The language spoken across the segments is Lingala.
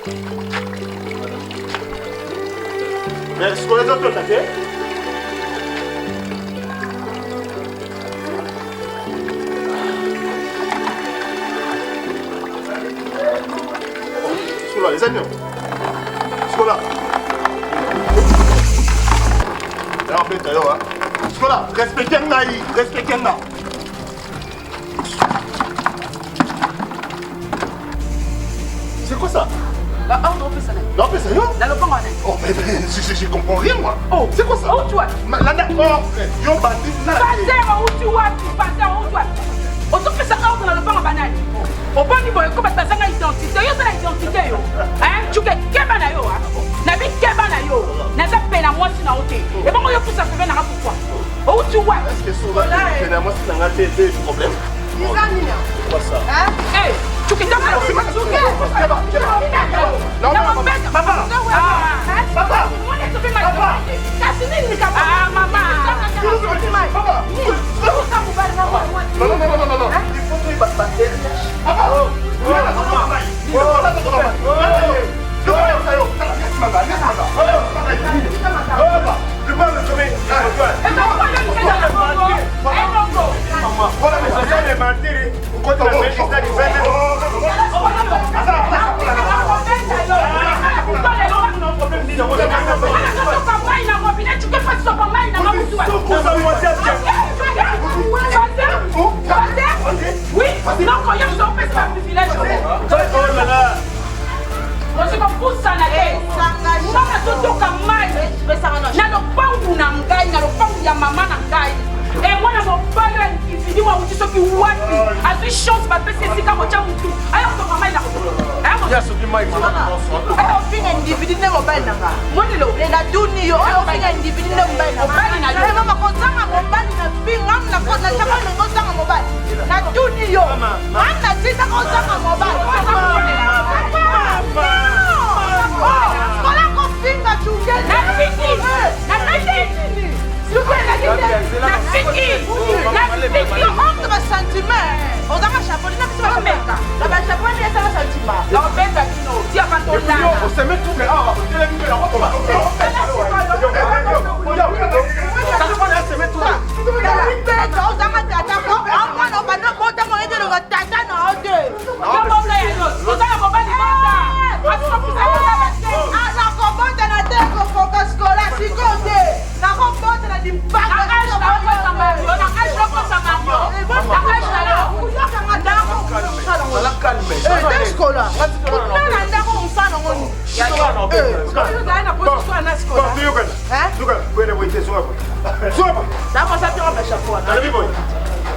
Mais ce qu'on les autres, t'as fait? Les amis, Scola. Alors, d'ailleurs, Scola, respectez Naï, respectez Naï. C'est quoi ça? On fait ça. Non, mais c'est non. Oh, mais je comprends rien, moi. Oh, c'est quoi ça? Oh, tu vois. Yo, bandit, là. Où tu vois, on te fait ça dans le banc à banane. Au bon niveau, comme tu as une identité, tu as une identité. Tu as kebana yo. Nabi kebana yo. Naza pena moi si na ote. Et bon, yo tout ça fait na pourquoi? Où tu vois? Est-ce que sur la pena moi si na des problèmes? Quoi ça? Eh, tu quittes pas. Non, papa. Papa. Ah, maman. Non. Il faut que tu fasses passer. Oui, non, quand il y a un peu de privilège. Oh là là. On se compose ça na tête. Mama totoka mai. Na lo pangu na ngai, na lo pangu ya mama na ngai. Et moi na mobala ifidi wa uti soki wapi. Azwi chance ba pese sika ko cha mutu. Ayo to mama ina ko. Ya soki mai mama. Ayo finga individu ne mobile nanga. Moni lo. Le na duni yo, ayo finga individu ne mobile nanga. Mobile na yo. Mama ko zanga mobile na finga na ko na chama ngo zanga mobile. Na duni yo. Mama tita ko zanga mobile. Kola ko finga chunge. Na fiki. Na fiki. Na fiki. Yo honte ba sentiment. O zanga chapeau na kisa ba meka. La ba chapeau ni esa sentiment. La benda kino. Tia pantola. On se met tout mais ah, on est mis là.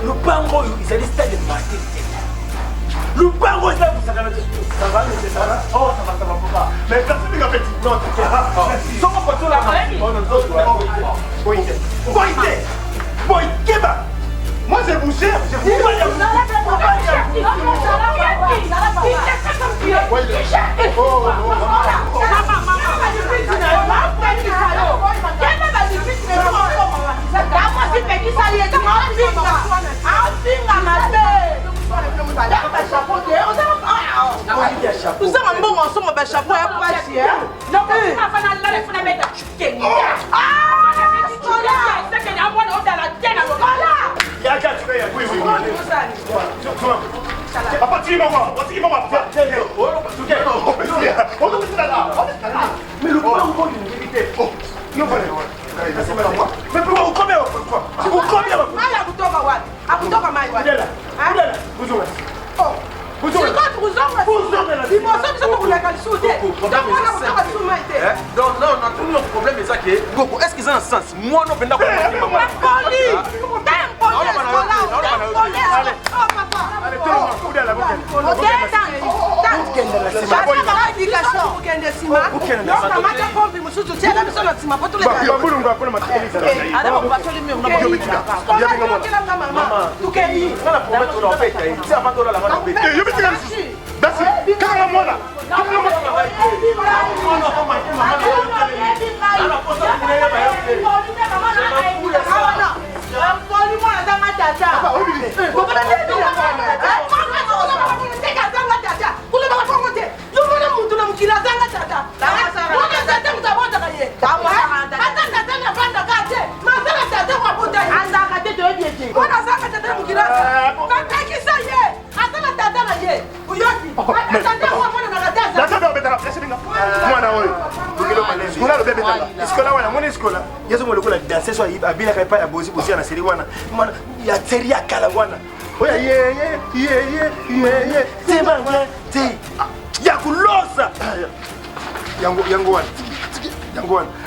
Le bango, il s'est dit de marquer. Le bango, ça va, ça va, mais c'est ça. Oh, ça va, papa. Mais personne ne m'a fait. Non, t'inquiète. Sans mon poteau là, moi, je vous cherche. Nous avons un bon ensemble, un chapeau et un pâtissier. Non, mais on va aller faire la mettre à chuter. Ah, Papa, tu m'as mais le bango, il est évité. Oh, non, mais pourquoi vous combien? Vous combien? Est-ce qu'ils ont un sens? Moi, non, maintenant, Kila silence. Bakakisa ye. Atala tata na ye. Uyoki. Atata kwa mwana na kataza. Dasa ba betala, dasa binga. Mwana oyo. Bukilo malezi. Skola lo bebe betala. Skola wana mwana skola. Yeso mo lokola danser so abila kai pa ya bozi bozi na série wana. Mwana ya série ya kala wana. Oya ye. Tema ngwe. Ti. Ya kulosa. Yango wana.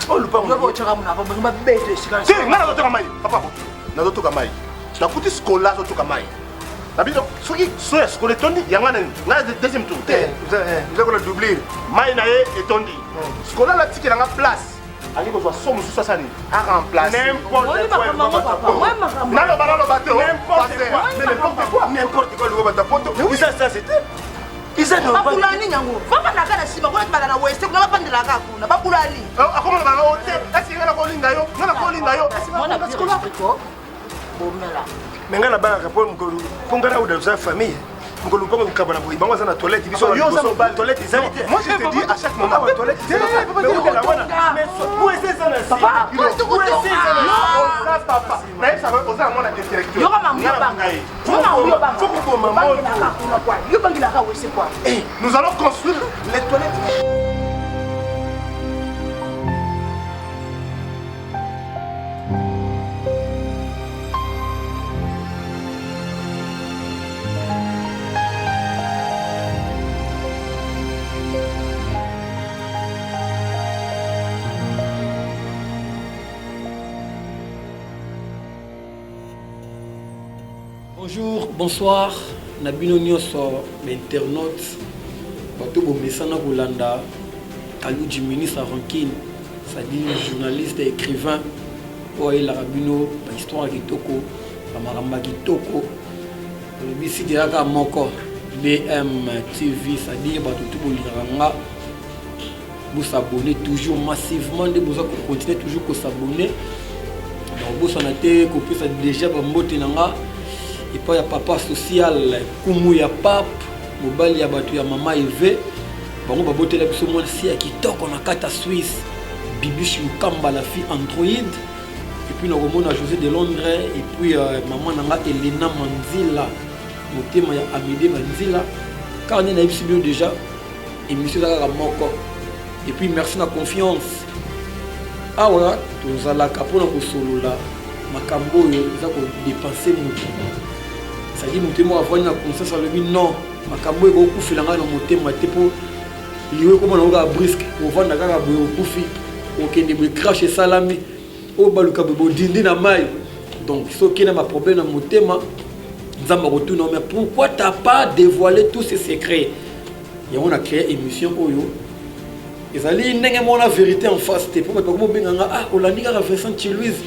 Oh lupango. Yobo chaka muna ba ba bete sikana. Si, ngana zotoka mai. Papa. Nazotoka mai. Nakuti skola zotoka mai. Nabiso soki so skola tondi yangana na deuxième tour. Vous allez doubler. Mai na ye etondi. Skola la tiki nga place. Ali ko so somo so sasani. A remplacer. N'importe quoi. N'importe quoi. Ça c'était. Babulani nyango. Papa na kana sima kwa tibala na weste kuna bandela ka kuna. Babulani. Akoma na hotel. Asi ngana ko linga yo. Mwana skola ko. Bomela. Menga na banga pour mukolu. Pongana uda za famille. Mukolu pongo mukabana boy. Bango za na toilette biso. Yo za mobile toilette izalité. Moi je te dis à chaque moment la toilette. Mais où est ça na papa? Où est ça papa? Mais ça va poser à mon intellectuel. Yo kama mbanga. Faut que maman. Yo bangila ka wese quoi. Nous allons construire les toilettes. Bonjour, bonsoir, Nabino Nyoso, l'internaute, Bato Bomesana Golanda, Kaluji ministre Rankin, c'est-à-dire journaliste et écrivain, Oye Larabino, Histoire Kitoko, Amaramba Kitoko, le BC Diaga Moko, BMTV, c'est-à-dire Bato Tuboliranga, vous s'abonnez toujours massivement, vous continuez toujours à s'abonner. Donc vous en êtes copié ça déjà Bambotenanga. Et puis il y a papa social, Kumu ya pape, mobile ya batu ya mama Eve. Bango babote la biso mwana si ya kitoko na kata Suisse. Bibiche Mukamba la fille Android. Et puis nous remonte à José de Londres et puis maman nanga Elena Manzila. Motema ya Amédée Manzila. Car on a eu bien déjà émission la moko. Et puis merci na confiance. Ah voilà, tous ala kapona ko solo la. Makambo yo za ko dépenser mutu. Ça dit motema avant na conscience le bi non makambo eko kufilanga na motema te po liwe comme on a brisque on va na kaka boyo kufi okende bo crash salami o baluka bo dindi na mai donc so kina ma problème na motema nzamba retourne mais pourquoi t'as pas dévoilé tous ces secrets et on a créé émission oyo ezali ndenge mona vérité en face te po ba ko benganga ah olandika ka Vincent Louise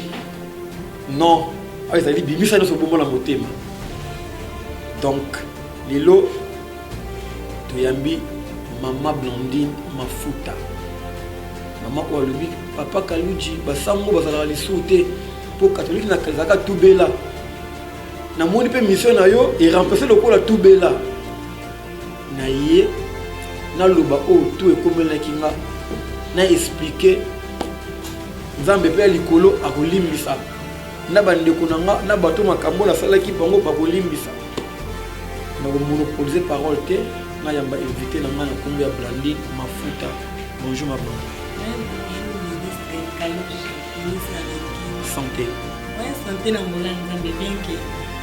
non ah ezali bimisa no so bombo na motema. Donc, Lilo, Toyambi, Maman Blandine, Mafuta. Maman Oualubi, Papa Kaluji, Basango, Bazala Soute, pour catholique, na Kazaka Toubela. Na moni pe mission na yo et remplacer le col à Toubela. Na yé, na loba o tout et comme la kinga, na expliquer. Nzambe pe likolo a kolimbisa. Na bande kunanga, na bato makambo na sala ki bango ba kolimbisa. Nous monopoliser parole te na yamba invité na ngana kombe ya Blandine Mafuta. Bonjour ma blonde. Bonjour ministre Santé. Ouais, santé na molanga bien que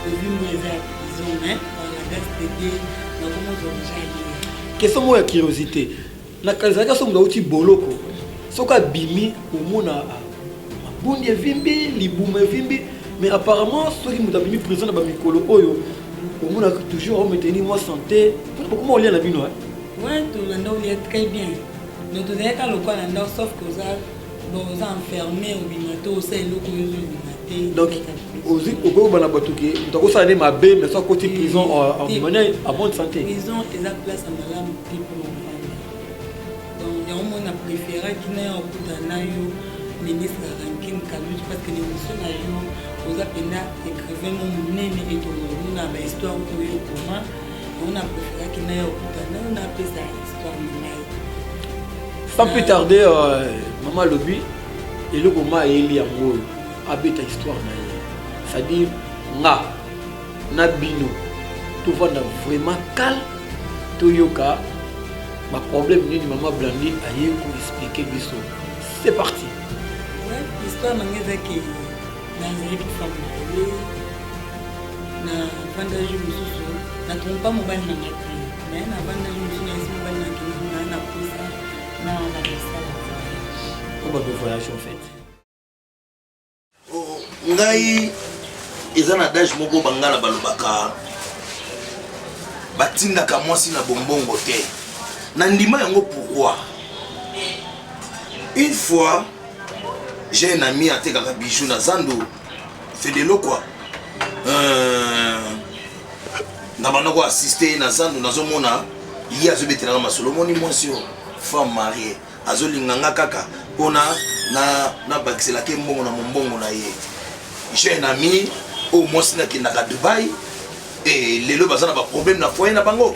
au vu moi za prison hein la gaz de na comment on question moi curiosité. Na kazaka so mda uti boloko. Soka bimi omona mabundi vimbi, libume vimbi mais apparemment ceux qui m'ont bimi prison na ba mikolo oyo on a toujours maintenu moi santé. Comment on l'a la vie non? Ouais, tout le monde est très bien. Nous tous les cas le quoi là sauf que ça nous enfermés au binato c'est le coup donc aussi au go bana batuki donc ça n'est ma bé mais ça côté prison en manière à bonne santé. Prison et la place à malade pour donc on a préféré qu'il n'ait au bout d'un an ministre Rankin Kaluji parce que l'émission a eu aux appels écrivain mon nez et tout on a histoire pour eux comment on a préféré qu'il n'ait au bout d'un an on a appelé ça histoire de sans plus tarder maman Lobi et le comment il y a mot habite histoire na c'est-à-dire nga Nabino, tout va vraiment calme. Tout yoka, ma problème ni maman Blandine a eu pour expliquer biso. C'est parti. L'histoire m'a dit que dans une famille, na vendage mususu, na trompa mobile na ngati, mais na vendage mususu na isi mobile na ngati na pousa na la ça. Comment le voyage en fait? Ngai ezana adage moko bangala balobaka batindaka mwasi na bombongo te. Nandima yango pourquoi? Une fois j'ai un ami à tekaka bijou na Zando fait de l'eau quoi. Na banako assister na Zando nazomona yi azobetela masolo moni mwasi femme mariée azolinganga kaka pona na bakisela ke mbongo na mbongo na ye. J'ai un ami au mwasi na kindaka Dubaï et lelo bazana ba problème na foyer na bango.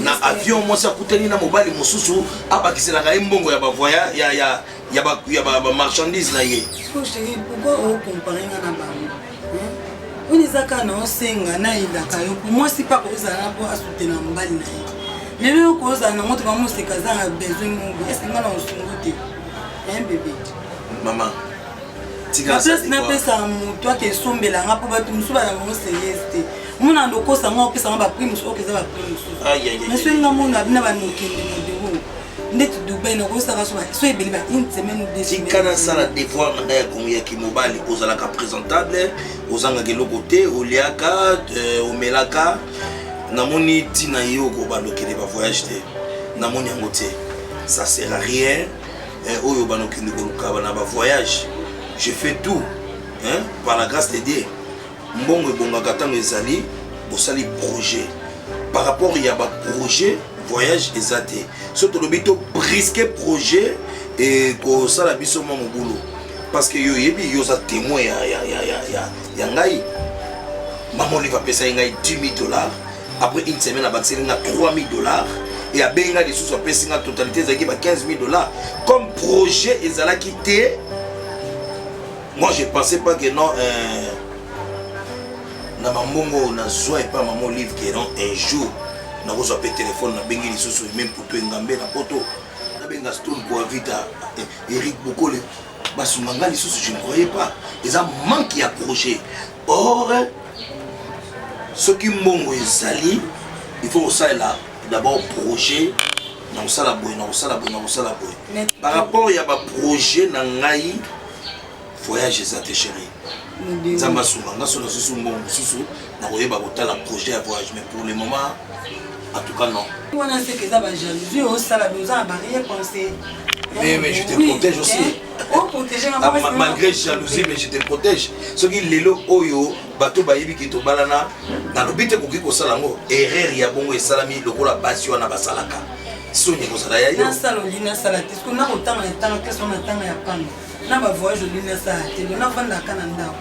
Na avion mwasi akutani na mobali mususu abakisela ka mbongo ya ba voyage ya ba marchandise na ye. Chérie, pourquoi on compare na bango? On est à na osenga na ilaka yo pour moi c'est pas que ça na pour soutenir mbali na ye. Lelo ko za na moto ba mo se kaza na besoin mongo. Est-ce que ngana osungote? Un bébé. Maman. La place n'a pas ça toi qui sombela nga po ba tumusu ba na mo seyeste. Muna ndoko sa nga opesa nga ba prime so okeza ba prime so. Aïe aïe aïe. Mais soinga mona bina ba nokende modero. Ndeti Dubai na ko sa ka so ba so ebeli ba une semaine ou deux semaines. Kana sala devoir na ya komi ya kimobali ozala ka présentable ozanga ke lokote oliaka omelaka namoni tina yo ko ba lokele ba voyage te namoni yango te ça sert à rien oyo ba nokende ko luka na ba voyage. Je fais tout hein par la grâce de Dieu. Mbongo ebongaka tango ezali bosali projet par rapport ya ba projet voyage ezate surtout le bito brisquer projet et ko sala biso mo boulot parce que yo yebi yo za témoin ya ngai maman lui va payer ngai $10,000 après une semaine avec c'est $3,000 et a benga des sous a payer la totalité za ki ba $15,000 comme projet ezala quitté. Moi je pensais pas que non na mamongo na zo et pas maman livre que non un jour na reçoit pe téléphone na bengi les sous même pour toi ngambe na poto na benga stone pour vita Eric Bokole basumanga les sous je ne croyais pas ils ont manqué à projet. Or ce qui mongo ezali il faut ça là d'abord projet na sala boy na sala boy par rapport ya ba projet na ngai voyage ezate chérie. Nzamba sumanga so na susu mbongo susu na koyeba kotala projet ya voyage mais pour le moment en tout cas non. On a ce que ça va jalousie au sala besoin barrière penser. Mais je te protège aussi. Oh protéger malgré jalousie mais je te protège. Ce qui lelo oyo bato bayebi ki to balana na lobite ko kiko sala ngo erreur ya bongo esalami lokola passion na basalaka. Sonye ko sala ya yo. Na saloli na salati ko na kotanga na tanga keso na tanga ya pano. Na ba voyage lina sa te na vanda kana ndako.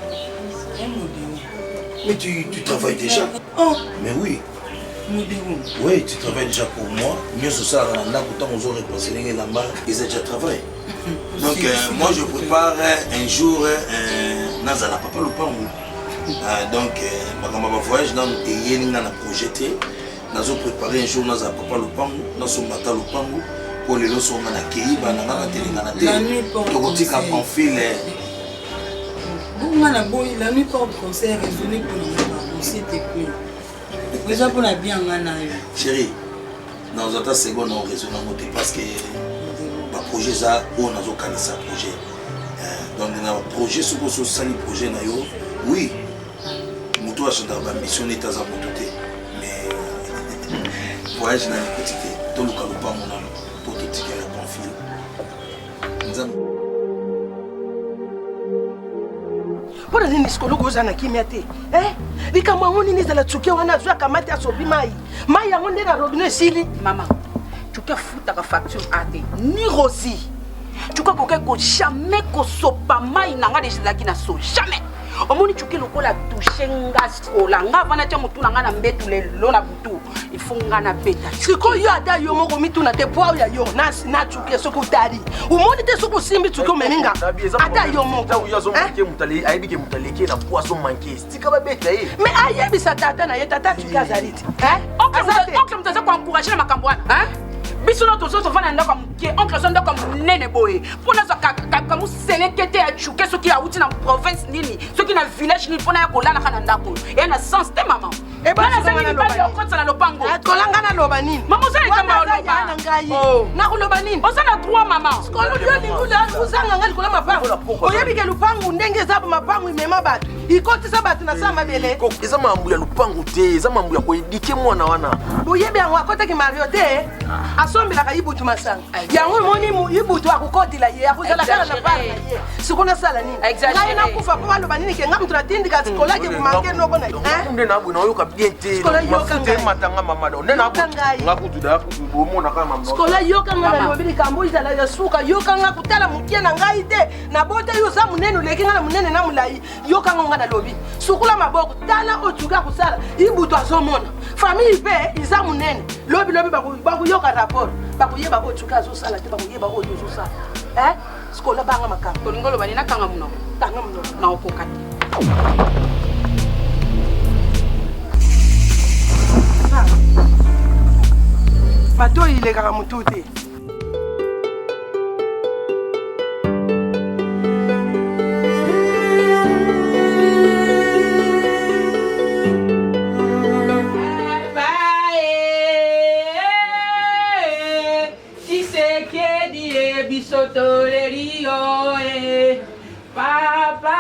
Mais tu travailles déjà. Oh mais oui. Oui, tu travailles déjà pour moi. Mieux ce soir, on a autant aux autres réconciliés là-bas, ils ont déjà travaillé. Donc, moi, je prépare un jour Nazala Papa Lupangu. Donc, ma voyage dans le projeté. Nous avons préparé un jour Nazala Papa Lupangu, nous sommes Mata Lupangu pour les leçons à la Kéiba, dans la télé, la nuit pour le concert résolu pour nous. C'était plus. Chérie, dans une seconde, on raisonne parce que le projet, on a un projet. Donc, le projet, ce que ce soit le projet, oui, nous avons une mission d'État à monter. Mais le voyage n'a pas été tout le cas pour tout ce qui est conflit. Pona nini sikolo kozana kimia te likamwa ngoni nizala tsuke wana zwa kamati asobi mai yango ndeka robinet sili maman tuka futa ka facture ate ni rosi tuka koke ko jamais ko sopa mai nanga de zaki na so jamais omoni chuki lokola touche nga skola nga vana tia mutu na nga na mbetu lelo na butu ifunga na beta sikoyo ata yo moko mituna te po ya yo na chuki soki utali omoni te soki osimbi chuki omeminga ata yo moko mais ayebisa tata na ye tata chuki azali te oncle mutu aza koencourage na makambo wana biso no tozo sofana ndako muke oncle so ndako munene boye mpona zo kamuselekete ya chuke soki auti na province nini soki na village nini mpona ya kolalaka na ndako ya na sens te mama banazangi mibali okotisa na lopango kolanga na loba nini mama oza likamba oloba na ngai nakuloba nini oza na droit mama yo lingula uzanga nga likolo mapango oyebike lupangu ndenge eza mapango imema bato ikotisa bato na saa mabele eza mambo ya lupango te eza mambo ya koedike mwana wana boyebi yango akotaki mario te asombelaka ibutu masanga yango omoni ibutu akukotela ye akozala kaka na bana na ye sikuna sala nini ngai nakufa mpo baloba nini ke nga mutu natindika sikolaki bumange noko na nde nabwe nayoka bien te matanga mamada nde nakutudaomona kaka mambo sikola yokanga na lobi likambo izala ya suka yokanga kutala mokie na ngai te nabota yo oza monene oleki nga na monene na molai yokanga nga na lobi sukula maboko tala otuka kosala ibutu azomona famille mpe iza monene lobilobi bakoyoka rapport bakoyeba otuka azosala te bakoyeba oyo ozosala sikola banga makambo tolingo loba nina kanga munoko tanga munoko na okoka te bato ilekaka motu te bisotolerio papa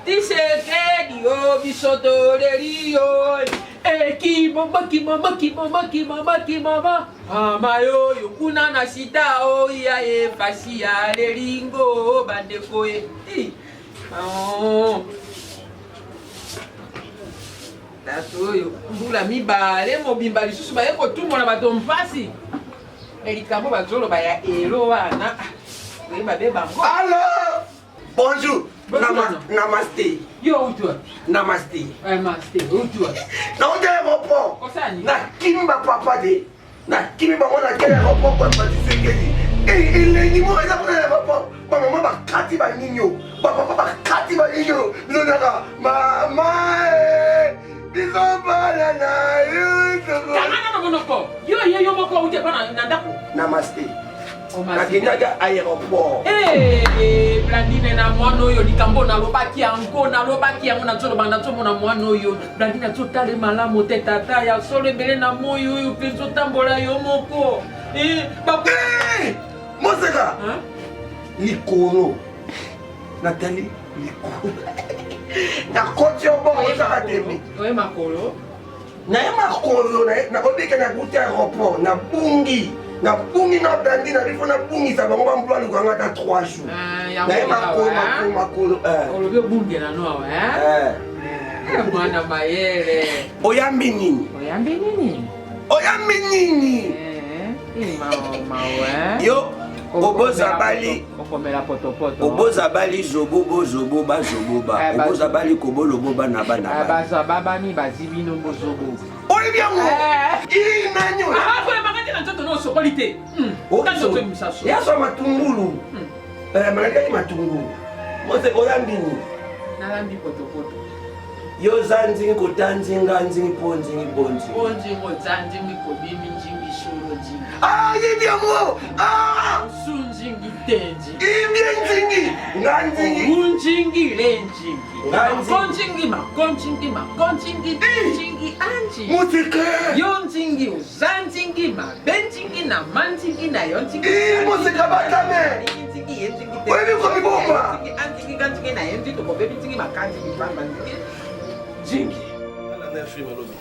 tisekedio bisotolerio kimama mama yoyo kuna na sita oya fasi ya lelingo bandeko tato oyo mbula mibale mobimba lisusu baye kotumbola bato mpasi elikambo bazoloba ya elo wana oyeba be bango alo bonjour namaste yo utwa namaste namaste utwa naonde aéroport kosani nakimi bapapa de nakimi bango nakele aéroport kwa batisekeli elengi moko eza kuna aéroport bamama bakati baninyo bapapa bakati baninyo bizonaka mama bizobala na yo kangana na monoko yo moko ute bana na ndako namaste nakendaka aéroport Blandine na mwana oyo likambo nalobaki yango nazomona mwana oyo Blandine azotala malamu te tata ya solo ebele na moi oyo mpe ezotambola yo moko moseka likolo natali likolo nakoti yo bongo ezaka tembe oye makolo naye makolo nakobika nakuti aéroport nabungi na Blandine alifo nabungisa bango bambula likanga ata 3 jours naye makolo olobi obungela no awa mwana mayele oyambi nini yo oboza bali zobo bazoboba oboza bali kobolobo bana babani bazibino bozobo oyi byango inanyo yaso matungulu malakaki matungulu mose oyambini nalambi potopoto yo za nzingi kota nzinga nzingi po nzingi bonzi onzingo za nzingi kobimi nzingi shuro nzingi yibyango sunzingi tenzi ibye nzingi nga nzingi unzingi lenzingi makonzingi anji musike yo nzingi uzanzingi mabenzingi na manzingi na yo nzingi musika batame webi ko mibomba anzingi kanzingi na yo nzingi ko bebi nzingi makanzi mipamba nzingi jingi na film alobi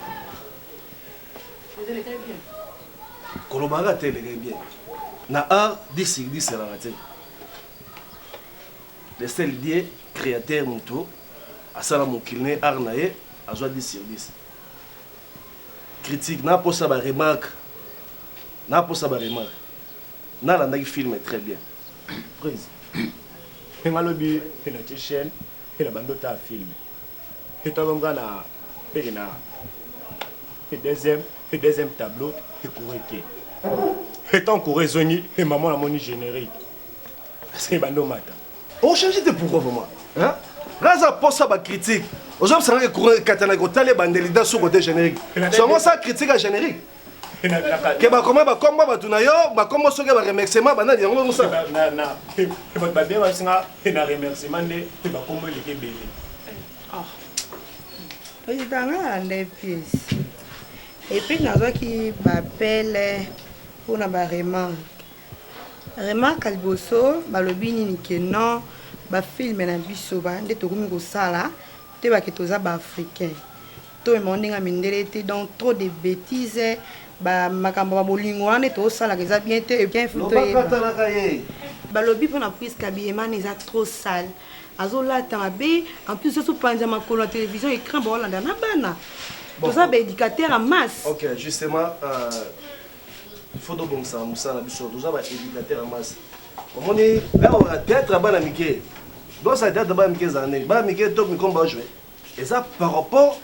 kolobaka te eleke bien na art 10 sur 10 elaka te le sel die créateur moto asala mokili ne art na ye azwa 10 sur 10 critique naposa baremarque nalandaki film très bien prise ngalobi ena chaîne ena bando ta film et tabonga na pena et deuxième tableau et correcté et tant qu'on raisonne et maman la moni générique c'est bando mata on change de pourquoi vraiment hein raza posa ba critique aux hommes ça que katana ko tale bandeli dans ce côté générique seulement ça critique à générique que ba comment ba comme ba tunayo ba comme so que ba remerciement ba na yango ça na ba bien ba singa na remerciement de ba comme le ke belé ah président là les pièces et puis nazo qui m'appelle pour na ba remarque alboso ba lobini ni que non ba film na biso ba nde to komi ko sala te ba ke toza ba africain to mondinga mindele te donc trop de bêtises ba makambo ba bolingo ane to sala que ça bien te bien foutu ba lobi pour na prise kabiyema eza trop sale azola tambe en plus ce panza makolo la télévision écran ba Hollande na bana toza ba éducateur en masse. OK justement il faut donc ça musa na biso toza ba éducateur en masse on est là on a théâtre ba na mike donc ça théâtre ba mike zané ba mike top mi komba jouer et ça par rapport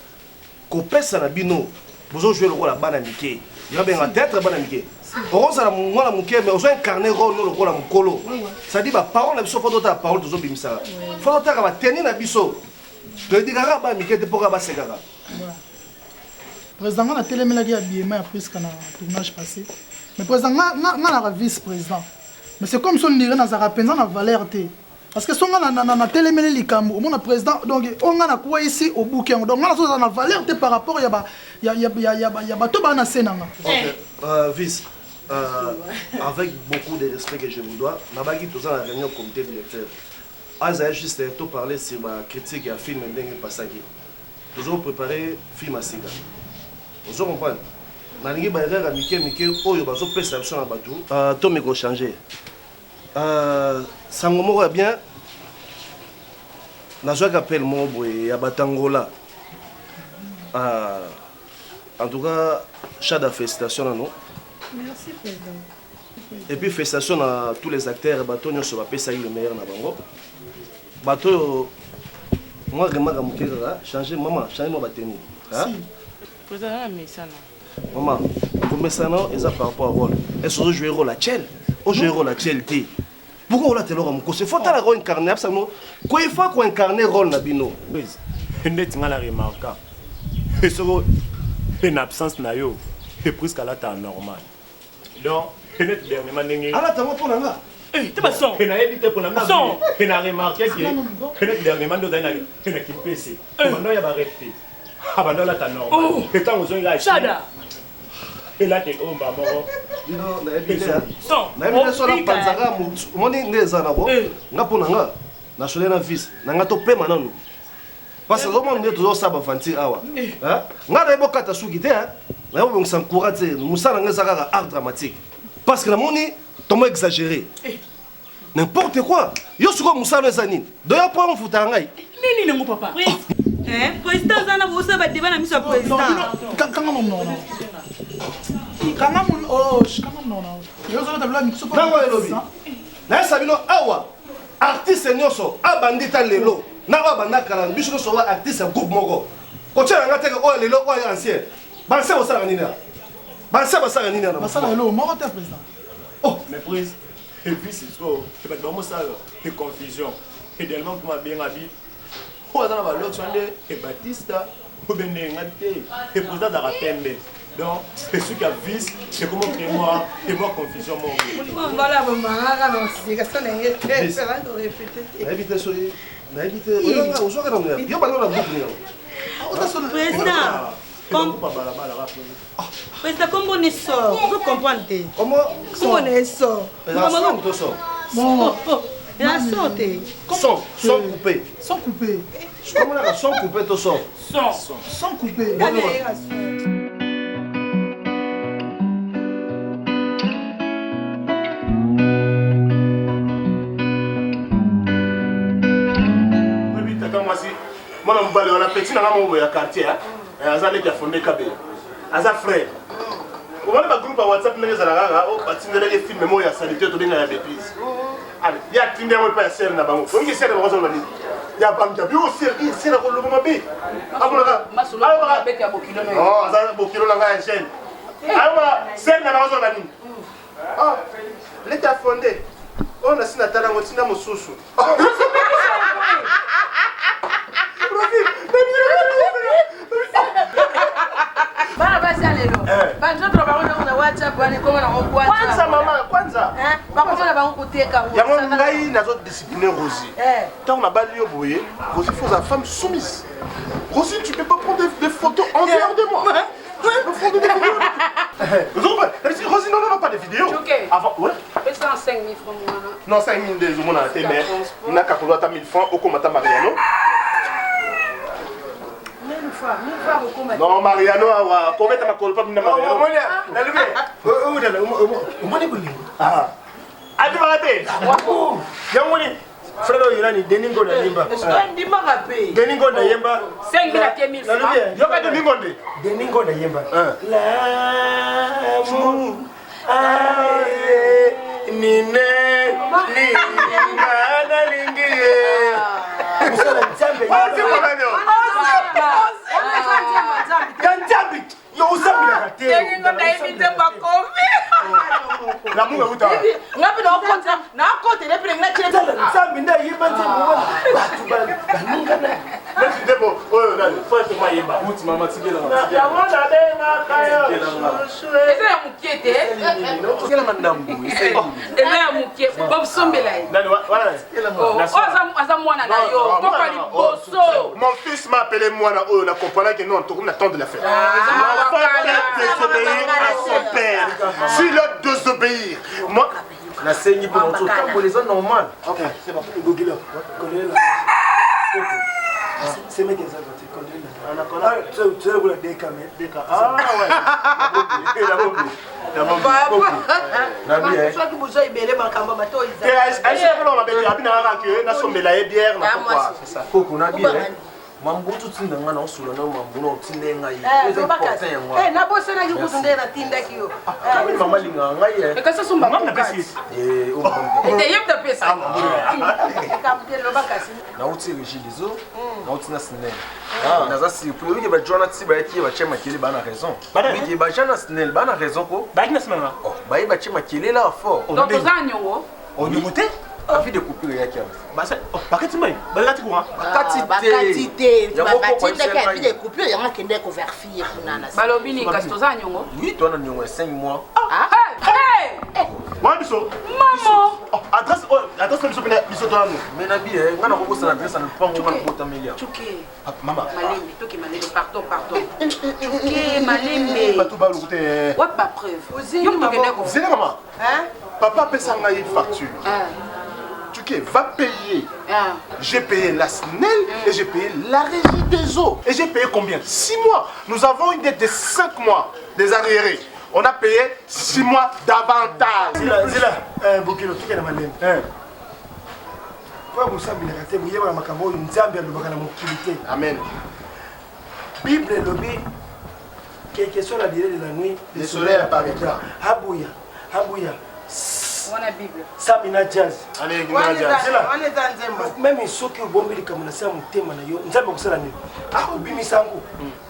ko pesa na bino bozo jouer le rôle la ba na mike il y a bien un théâtre ba na mike on ça la muke mais on incarner rôle le rôle la mukolo ça dit ba parole na biso faut ta parole tozo bimisa faut ta ba tenir na biso de dikara ba mike te poka ba sekara président na télémelaki ya biema ya presque na tournage passé mais président na vice-président mais c'est comme si on dirait nazaka penza na valeur te parce que songa na télémele likambo au mona président donc on a quoi ici au bouquet donc on a na valeur te par rapport ya bato ba na senanga. Vice avec beaucoup de respect que je vous dois na baki toza na réunion comité directeur aza juste to parler sur ma critique ya film ndenge pasaki toujours préparer film à Siga vous comprenez nalingi ba erreur mike oyo bazo pesa biso na bato to me ko changer sango moko ya bien nazwaki appel moko boye ya batangola en tout cas chada félicitation na nous. Merci président. Et puis félicitations à tous les acteurs bato nyonso bapesaki le meilleur na bango bato moi remaka mokeka changer maman changer mo bateni hein président na mesana maman pour mesana eza par rapport à rôle est-ce que jouer rôle la chel o jouer rôle la chelté pourquoi on a tellement mon c'est faut la incarner absolument quoi il faut qu'on incarner rôle na bino net nga la remarka et so une absence na yo et presque à la temps normal donc net dernièrement ndenge ala tamo pour nga tu vas son et na éviter pour la maison et na remarqué que net dernièrement do na qui pc pendant ya ba répéter abandon la temps normal et tant aux gens chada et là t'es omba moro non na éviter na éviter so la panzaka moni ngeza na ko nga pona nga na sole na vice na nga to pema nanu parce que comment on toujours ça ba fanti awa hein nga na bokata suki te hein na bo ngisa encourager musala ngeza kaka art dramatique parce que na moni tomo exagéré n'importe quoi yo suko musala ezani do ya po mfuta ngai nini ne mo papa Hein président zana bo sa ba débat na miso président kanga non kanga mon oh kanga non yo zo tabla mi super na elobi na sabino awa artiste nyoso abandita lelo na abanda kala biso so wa artiste groupe moko ko tshela ngate ko lelo ko ancien ba se osala nini na ba se basala nini na basala lelo moko te président oh mais prise et puis c'est trop c'est pas vraiment ça et confusion idéalement comment bien habillé pour dans la l'autre sondé et Batista pour bien ngate et président da Rapembe donc c'est ce qui a vice c'est comment moi et moi confusion moi voilà bon manga non c'est que ça n'est pas ça va répéter na éviter so na éviter on on so ka na yo ba na groupe ni président comme président comment on sort vous comprenez comment on sort comment on sort bon la sauté son coupé comment on a son coupé to sort sans couper Moi, je on a petit dans mon quartier, Azalé qui a fondé Kabé. Aza frère. On va le groupe à WhatsApp, mais les Alaga, oh, bâtiment de films, moi, il y a sanité, tout bien, il y a des bêtises. allez ya tinde mo pa ser na bango ongi ser na bazo bani ya bamja bi o ser ko lo mabe amuna masolo ba bete ya bokilo no oh za bokilo la nga enchaîne ama ser na bazo bani ah l'état fondé on a sina tala ngotina mosusu Bana basi alelo. Banjo trabalhando na WhatsApp bani koma na moko WhatsApp. Kwanza mama kwanza. Bakoma na bango kuteka ngo. Yango ngai nazo discipliner Rosie. Tant na bali yo boye, Rosie faut une femme soumise. Rosie, tu peux pas prendre des photos en dehors de moi. Tu peux prendre des vidéos. Rosie, non, pas des vidéos. Ok. Avant, ouais. Fais ça en 5 000 francs. Non, 5 000 des hommes, on a été mère. On a 4 000 francs au combattant Mariano. Non, Mariano, comment tu m'as collé pas Mariano? Ah, tu vas rater. Frère Irani, Deningo na Yemba. Ndima rapé. Deningo na Yemba. 5 000 à 10 000 francs. Yoka Deningo de. Deningo na Yemba. L'amour. Nine. Nina lingiye. Musala nzambe. C'est mon ami. Kanjambi. Yo usambi na kate. Deningo na imite bakomi. L'amour est où toi? Ngapi na okonza na akote le pele na cheza nzambi nda yemba nzambi wana batu baninga na merci debo oyo na faut moi yemba muti mama tigela ya mona denga kayo eza ya mukie te tigela mandambu eza ya mukie bob sombela ye nani wana aza mwana na yo toka liboso mon fils m'a appelé mwana oyo na comprendre que non tokomi na temps de la fête l'enfant doit désobéir à son père s'il doit désobéir moi la saigne pour notre temps, les gens normal. Ok, c'est pas pour Google. C'est mes gens qui tu as des caméras. Ah ouais. La bombe. La bombe. soit que vous soyez belé makamba bato ils c'est ça. Coco na bien. Mambo tutinda ngana usula na mambo no tinde ngai. C'est important moi. Na bosse na kuzunde na tinda kiyo. Kami mama linga ngai. E kasa sumba ngam na pesi. O mambo. Ete yem da pesa. Kamte lo bakasi. Na uti rigilizo. Na uti na snel. Na za si pour lui ba jona tsi ba yaki ba chema kile ba na raison. Biki ba jana snel ba na raison ko. Ba na snel. Oh, ba ba chema kile la fort. Donc za nyongo. On y goûter? Afi de coupure yaki. Ba ça, bakati mai. Bakati quoi? Bakati te. Bakati te ka fi de coupure yanga kende ko verfier kunana. Balobi ni kasto za nyongo. Oui, toi na nyongo 5 mois. Ah. Hey! Moi biso. Maman. Adresse biso pena biso to anu. Mais na bi ngana ko sa adresse na pango ngana ko tamelia. Chuke. Mama. Malemi, toki malemi, pardon. Chuke malemi. Ba tout ba lokote. What ba preuve? Yo mo kende ko. C'est maman. Hein? Papa paie ça une facture. Tu va payer. J'ai payé la SNEL et j'ai payé la régie des eaux. Et j'ai payé combien? 6 mois. Nous avons une dette de 5 mois des arriérés. On a payé 6 mois davantage. Zila, Bokilo, tu es dans ma main. Quoi vous savez, vous avez ma camo, une zambe à l'obaka na mobilité. Amen. Bible et lobby, quelle soit la durée de la nuit, le soleil apparaîtra. Habouya, Habouya. Wana Bible. Samina jazz. Allez, on est dans un même soki obombeli kamona sa mutema na yo nzambe kusala nini akubimisa ngo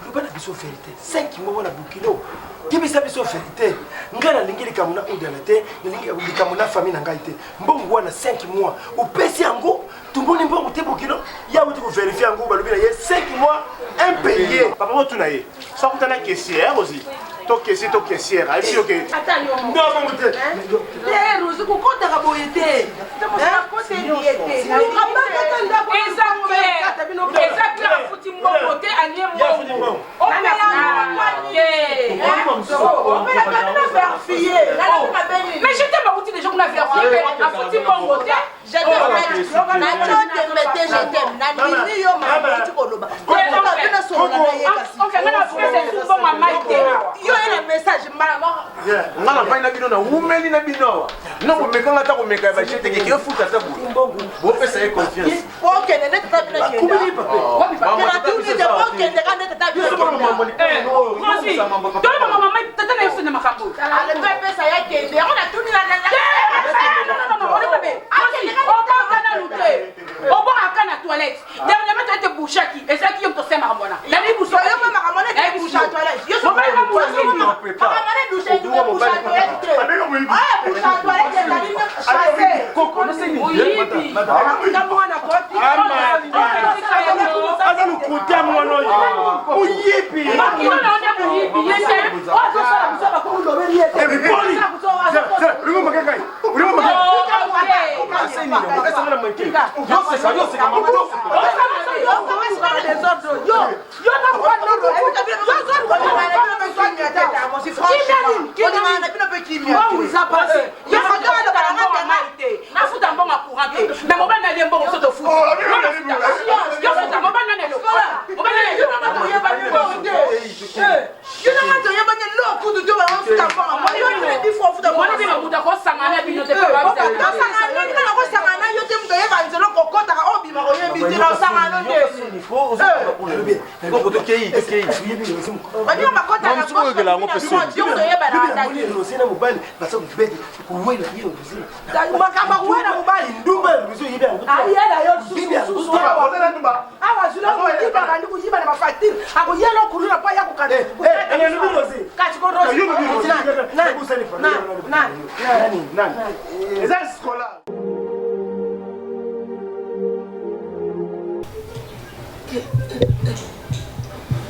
lubana biso vérité 5 mois na bukilo kibisa biso vérité ngana lingili kamona odala te lingili kamona famille na ngai te mbongo wana 5 mois upesi yango tumboni mbongo te bukilo ya uti ko vérifier yango balobela ye 5 mois impayé papa mo tuna ye sa kutana caissière aussi to caissière ali ok attends yo non bon te eh Rosie ko kota ka boyete hein kote diete Exactement, foutu mon côté, allié mon. On met mais j'étais pas outil des gens qu'on a vérifié. À foutu mon côté, j'étais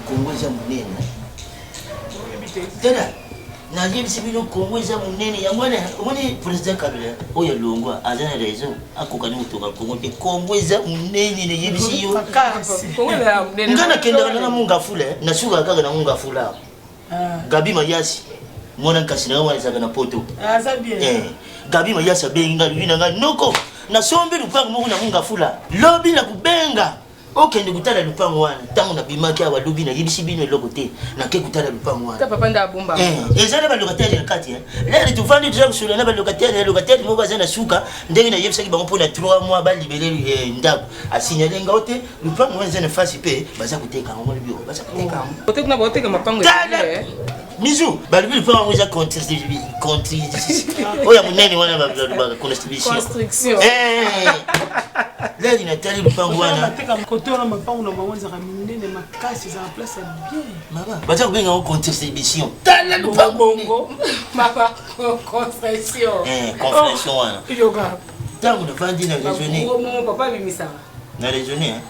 Kongweza munene. Dada, najibisi bino kongweza munene ya mwana, mwani president Kabila oya longwa azana raison akokani utoka Kongo te kongweza munene ne yibisi yo. Kongweza munene. Ngana kenda na munga fule, na suga kaka na munga fula. Gabi Mayasi. Mwana kasina wa zaka na poto. Ça bien. Gabi Mayasi benga lubina ngani noko. Na sombe lupango mungu na munga fula. Lobi na kubenga. Okende kutala lupango wana tangu na bimaki awa lobi na yibisi bino eloko te na ke kutala lupango wana. Ta papa nda bomba. Ezana ba locataire ya kati Lele tufandi tuza kusula na ba locataire mo bazana suka ndenge na yebisa ki bango pona 3 mois ba libérer ndako. Asignale ngaote lupango wana zana fasi pe baza kuteka ngo libio baza kuteka. Bote kuna bote kama pango. Mizu balibi lupango wana contre oya munene wana ba construction. Lele natali lupango wana. Côté on a mapango na bango za minene makasi za place bien. Mama, baza kubenga au contribution. Tala lupango bongo. Mama construction. Construction wana. Yoga. Tangu na vandi na raisonner. Mon papa bimisa. Na raisonner,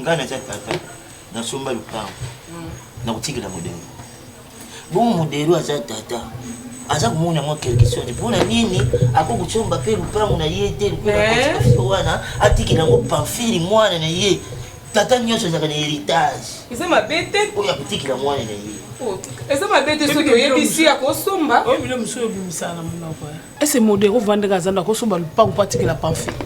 ngana cha tata. Na somba lupango. Na kutikila modelo. Bon modelo aza tata. Aza kumuna mwa quelque chose. Pona nini akokuchomba pe lupango na yete lupango wana atikila ngo pamfili mwana na ye. Tata nyosho zaka na héritage. Isema bete oya kutikila mwana na ye. Isema bete soki oyebisi akosomba. Oyo bile muso bimisa na muna kwa. Ese modelo vandeka zanda kosomba lupango patikila pamfili.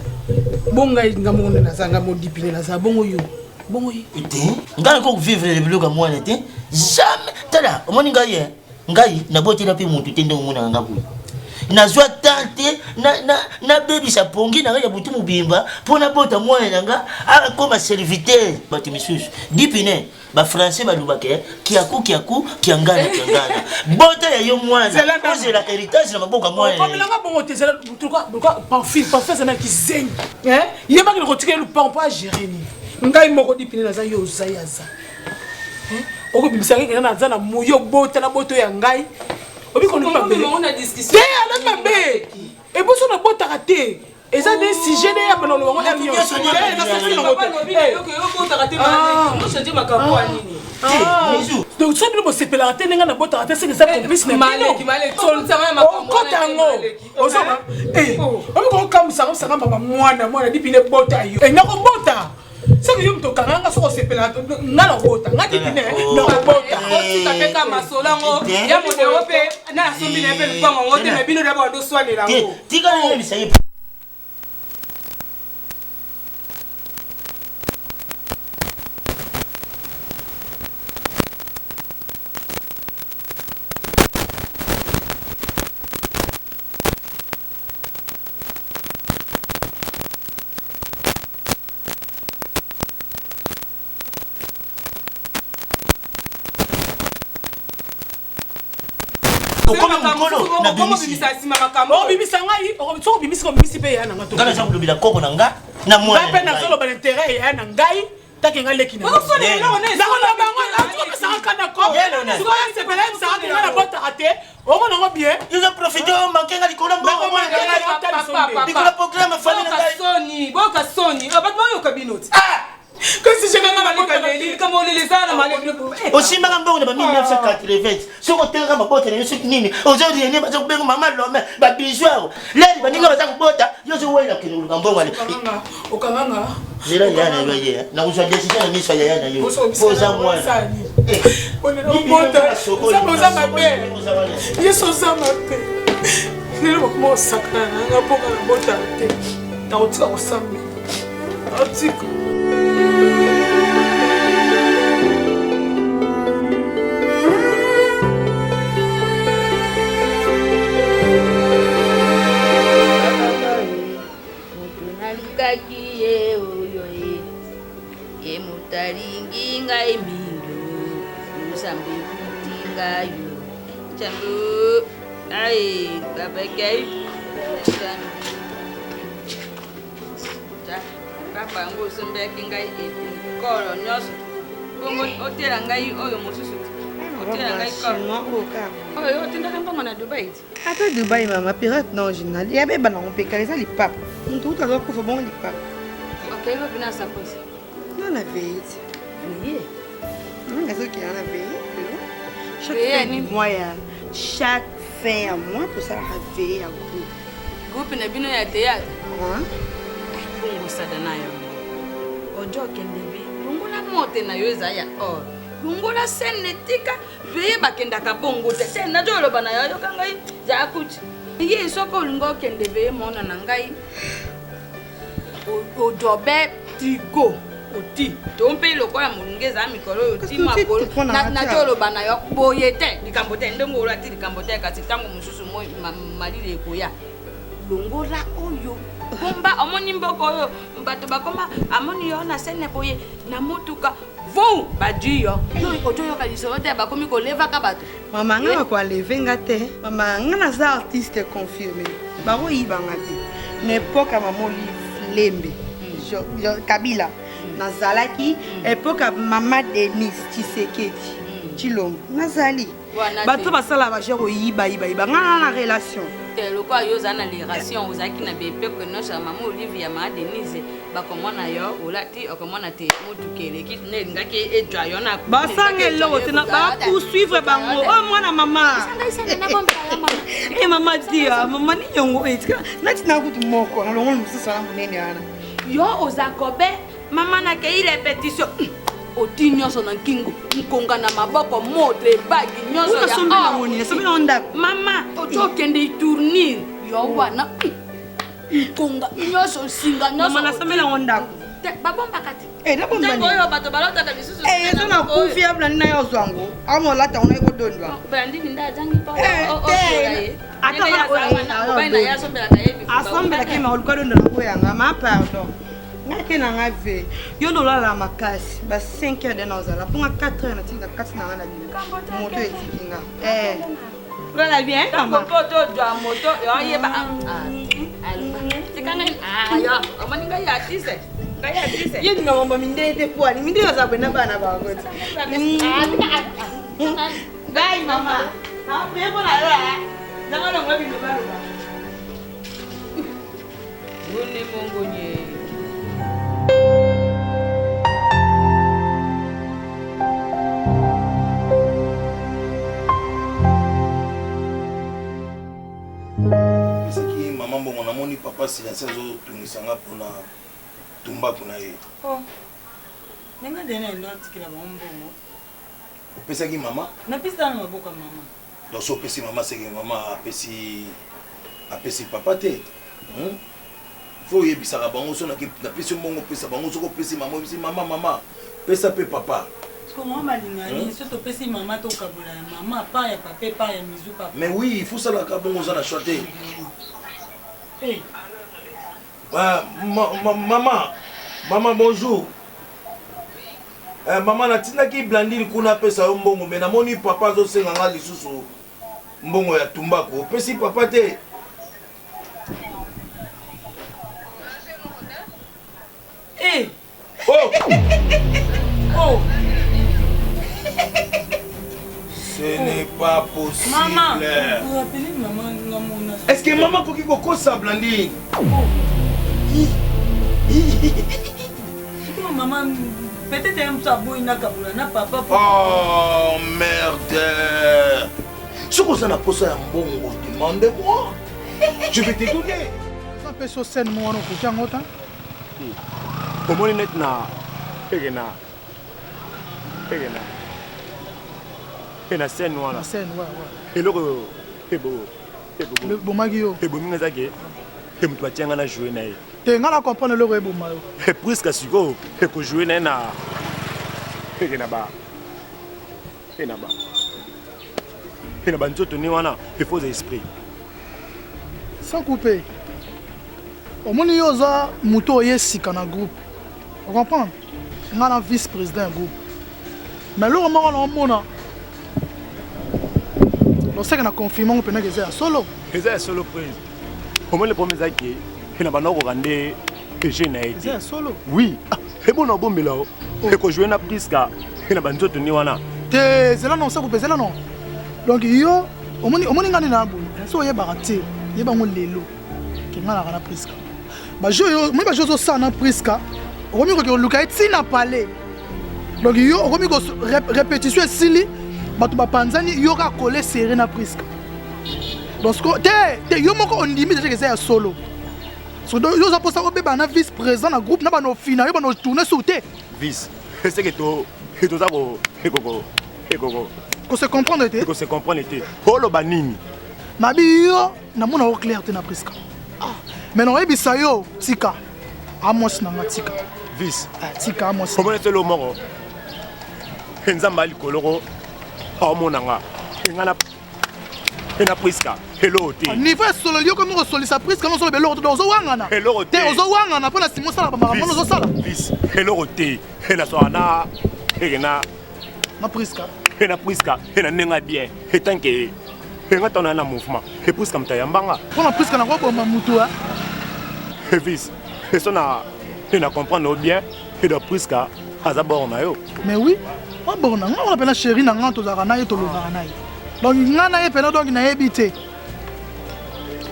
Bonga ngamu na zanga modipine na za bongo yo. Bongo yi. Ete ngana ko vivre le biloka mwana te. Jamais. Tada, omoni ngaye. Ngai na botela pe muntu tende omona ngabu. Nazwa tante na baby sa pongi na ya butu mubimba pona bota mwana nga akoma serviteur bati misusu dipine ba français ba lubake kiaku kiangana bota ya yo mwana c'est la héritage na maboka mwana comme la bongo te zela pourquoi parfait ça na kizengi yeba ki rotika lu pas gérer ni ngai moko dipine na za yo zayaza oko bimisanga ngena na za na moyo bota na boto ya ngai obi kono pas bien on a discussion ala mabe e boso na bota raté et ça des sujets de ya bano lo ngo amio donc ça bien se pela raté nga na bota raté c'est que ça complice na maleki tson ça ma kotango osama obi ko kam sa mama mwana dipine bota yo e ngako bota c'est que je me toque à ce qu'on s'appelle la bota. Na dipine na bota. Tu t'appelles comme Masolango. Ya mo développé na sombi na pe kwa ngote me bino d'abord do soigner la ngo. Tika na bisa ye. Comment bimisa sima makambo bimisa ngai so bimisa ko bimisi pe ya na ngato kana sabu lobila koko na nga na mwana ba pe na solo ba intérêt ya na ngai take nga leki na ko so le na na ko na bango na ko sa kana ko so ya se pele sa ka na bota ate On va bien. Ils ont profité au manqué à l'école. Ils ont programme famille. Boka Sony. Ah, bah, moi, au cabinet. Ah! Que si j'ai maman malika comme on les a malika. Aussi maman bon de 1980. Sur le terrain ma botte ne suis nini. Aujourd'hui ni ba zo maman l'homme ba bijoux. Là ba ninga ba za kubota. Yo zo wela kinu ngambo wale. Okanganga. Zela yana yoye. Na uzo décision ni so yana yo. Poza moi. On est en bota. Ça nous a mabé. Yeso za mabé. Lelo ko sakana ngapoka na bota te. Na utika kusambi. Utika. Ye oyo ye mutaringi ngai mindo usambe kutinga yo chambu ai kabekai papa ngo sumbe kingai kolo nyos bongo otera ngai oyo mususu otera ngai kolo oyo tinda kampo na Dubai ata Dubai mama pirate non original ya beba na ompeka eza lipapa mtu utazokufa bongo lipapa. Ok, va venir à sa pose. Non, la veille. Oui. Non, mais ok, on a veillé. Chaque fin à moi pour ça, la veille à vous. Groupe n'a bien eu théâtre. Bongo sadana yo. Ojo kendebi. Bongo la mote na yo zaya. Oh. Bongo la scène tika. Veille bakenda ka bongo te. Scène na jolo bana yo kangai. Za kuchi. Ye soko lungo kendebe mona nangai. Ojobe tigo oti tompe lokola mulungeza mikolo oti makolo na jolo bana yo boyete likambote ndongo olati likambote kasi tango mususu mo malile koya longola oyo bomba omoni mboko oyo bato bakoma amoni yo na sene boye na motuka vou badio oto yo kaliso te bakomi koleva ka bato mama nga ko levenga te mama nga na za artiste confirmé baro yibanga te n'époque mamoli lembe Kabila nazalaki époque mama Denise Tshisekedi Chilombo nazali bato basala ba jero yiba ngana na relation te lokwa yo za na relation ozaki na bepe que no sa mama Olivia mama Denise ba komona yo olati okomona te mutukele ki ne ngaki edwa yo na basangelo tina ba poursuivre bango oh mwana mama e mama dia mama ni nyongo etika nati na kutu moko na longo musisa na munene ana yo ozakobe mama na ke répétition oti nyonso na kingo nkonga na maboko motre bagi nyonso ya somela onda mama otokende tournir yo wana nkonga nyonso singa nyonso mama na somela onda babomba kati da bomba ni yo bato balota ka bisusu yo na kufia blandi na yo zwango amo lata ona iko dondwa blandi ninda jangi pa asombela ke ma oluka dondo na koyanga ma pardon ngake na ngave yo lolala makasi ba 5 heures de nozala pour 4 heures na tinga kati na ngana moto etikinga lola bien kama poto dwa moto yo yeba tikanga yo amaninga ya tise ngaya tise ye ndinga ngomba mindete kwani mindete za bena bana ba ngoti bye mama na pepo na la na ngalo ngabi ndo balo Ngone mongonye Misaki maman bongo namoni papa silence zo tunisanga pona tumba kuna ye. Oh. Nenga dena ndo tikila mbongo. Pesaki mama? Na pista na maboka mama. Donc so pesi mama c'est que maman apesi papa te. Faut yebisaka bango so na pesi mbongo pesa bango so ko pesi mama pesa pe papa. Parce que moi malingani so to pesi mama to kabula mama pa ya papa pa ya mizu papa. Mais oui, il faut ça la kabongo za na choter. Eh. Maman bonjour. Maman natina ki blandine kuna pesa mbongo mais namoni papa zo senga nga lisusu mbongo ya tumbako pesi papa te. Eh. Oh. Oh. Ce n'est pas possible. Maman, vous appelez maman. Est-ce que maman faut qu'il ça, Blandine? Maman, peut-être un sabot il n'a qu'à papa. Oh merde. Ce que ça n'a pas ça un bon demandez-moi. Je vais te donner. Ça peut se scène moi non faut qu'un autre. Comment est net na? Egena. Et la scène voilà. La scène ouais. Et le ebo. Le bomagio. Ebo minga zake. Et mutu batianga na jouer na ye. Te ngala comprendre le ebo mayo. Et presque siko et ko jouer na egena ba. Et na ba nzoto ni wana il faut esprit. Sans couper. Au moins yoza muto yesika na groupe. Vous comprenez? Ngala vice-président groupe. Mais là on mona. On sait qu'on a confirmé qu'on peut pas faire solo. C'est solo prise. Au moins le premier zaki, il n'a pas non regardé PG na été. C'est solo. Oui. Et bon on bombe là. Et ko jouer na Priska, il n'a pas nzoto ni wana. Te zela non ça couper zela non. Donc yo au moins ngani na bu. So ye barate, ye ba lelo. Ki ngala kana Priska. Ba jo yo, moi ba jo so ça na Priska. Au mieux que Luka eti na parler. Donc yo au mieux que répétition sili. Batu ba panzani yo ka coller serré na Priska. Donc te yo moko on limite déjà que c'est solo. So yo za posa ko beba na vice président na groupe na ba no final yo ba no tourner sauter. Vice. C'est que to za ko ekoko. Ko se comprendre te. Ko se comprendre te. Holo banini. Na bi yo na mona o clair te na Priska. Ah. Mais non ebisa yo tika. Amos na tika. Vice. Tika amos. Comment est le moro? Nzamba likoloro. Oh mon anga, ina Priska, hello te. Niveau solo yo comme on solisa Priska non solo bello to zo wangana. Hello te. Te zo wangana pona simo sala ba mamono zo sala. Bis, hello te. Ena so ana egena na Priska. Ena Priska, ena nenga bien. Etanke enga tona na mouvement. E Priska mtayambanga. Pona Priska na ko ba mutu ha. Vis, eso na ena comprendre bien et de Priska azabor na yo. Mais oui. Bon, on appelle chérie na nganto za kana to lova na. Donc ngana ye pena donc na ebité.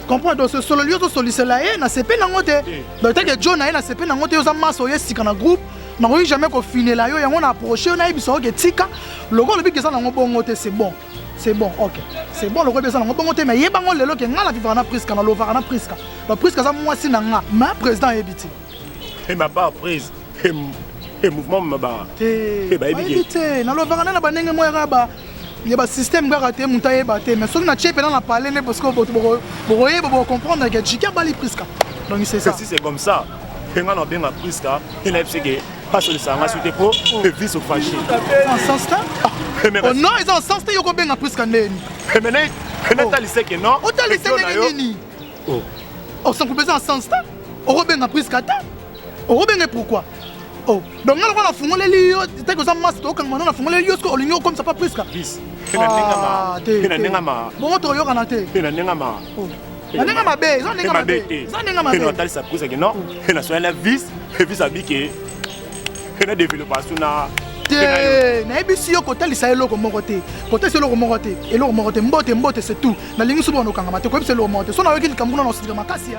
Comprends donc ce solo lieu to solise la ye na sepe na ngote. Donc tant que John na ye na sepe na ngote yo za maso ye sika na groupe. Na oui jamais ko finir la yo yango na approcher na ebiso ke tika. Logo le bikesa na ngo ngote c'est bon. C'est bon, OK. C'est bon le ko besa na ngo ngote mais ye bango lelo ke ngala vivre na Priska na lova na Priska. La Priska za mwasi na nga. Ma président ebité. Et ma pas prise. Et mouvement maba. Et bah éviter. Na lova na ba ndenge moya ba. Il y a un système qui a été monté, mais si on a parlé, parce que vous comprendre que Jika Bali Priska. Donc c'est ça. Si c'est comme ça, on a bien Priska, il a fait pas sur le sang, sur pro, et vice au fâché. En sens là? Oh non, ils ont en sens là, ils ont bien Priska. Mais maintenant, tu sais que non. On t'a laissé les oh, sans couper en sens là? On a bien Priska. On a bien pourquoi? Oh, donc on a fumé les lieux, c'est que ça masse, donc on a fumé les lieux, on a comme ça pas Priska. Ah, bon, tu as un athée. Il a n'engama. Il a n'engama bé, il a n'engama bé. Il a n'engama sa prise que non. Il a soigné la vis, et vis à biquet. Il a développé son na ebisi yo kota lisa eloko moko te kota se eloko moko te eloko moko te mbote c'est tout na lingi subo no kanga mate ko ebisi eloko moko te so na weki likambu na osika makasi ya